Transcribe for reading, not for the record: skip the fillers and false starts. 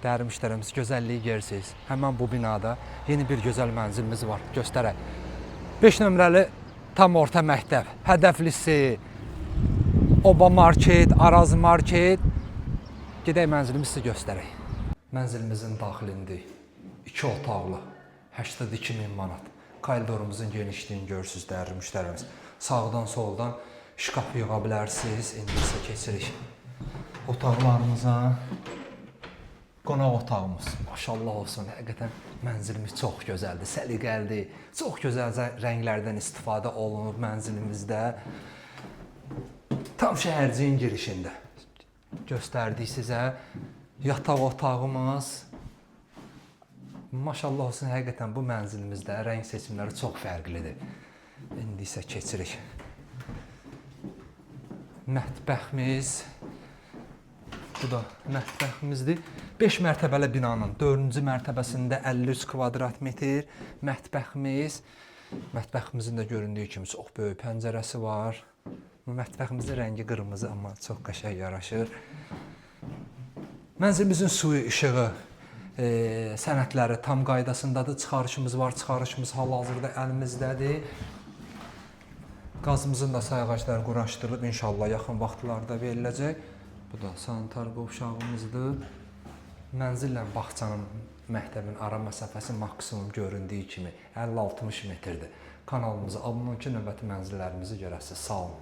Değerli müşterimiz, gözəlliyi görürsünüz. Hemen bu binada yeni bir gözəl mənzilimiz var. Göstərək. 5 nömrəli tam orta məktəb, hədəflisi, oba market, arazı market. Gedək mənzilimizi sizə göstərək. Mənzilimizin daxilində 2 otaqlı, 82.000 manat. Koridorumuzun genişliyini görürsünüz değerli müşterimiz. Sağdan soldan şkaf yığa bilərsiniz. İndi isə keçirik otaqlarımıza. Qonaq otağımız. Maşallah olsun. Həqiqətən mənzilimiz çox gözəldir, səliqəlidir. Çox gözəl rənglərdən istifadə olunub mənzilimizdə. Tam şəhərciyin girişində. Göstərdik sizə. Yataq otağımız. Maşallah olsun, həqiqətən bu mənzilimizdə rəng seçimləri çox fərqlidir. İndi isə keçirik. Mətbəximiz. Bu da mətbəximizdir. 5 mərtəbəli binanın 4-cü mərtəbəsində 53 kvadrat metr mətbəximiz. Mətbəximizin də göründüyü kimi çox böyük pəncərəsi var. Mətbəximizin rəngi qırmızı, amma çox qəşəng yaraşır. Mənzilimizin suyu, işığı, sənədləri tam qaydasındadır. Çıxarışımız var. Çıxarışımız hal-hazırda əlimizdədir. Qazımızın da sayğacları quraşdırılıb, inşallah yaxın vaxtlarda veriləcək. Bu da sanitar qovşağımızdır. Mənzillə bağçanın, məktəbin ara məsafəsi maksimum göründüyü kimi 50-60 metrdir. Kanalımıza abunə olun ki, növbəti mənzillərimizi görəsiniz. Sağ olun.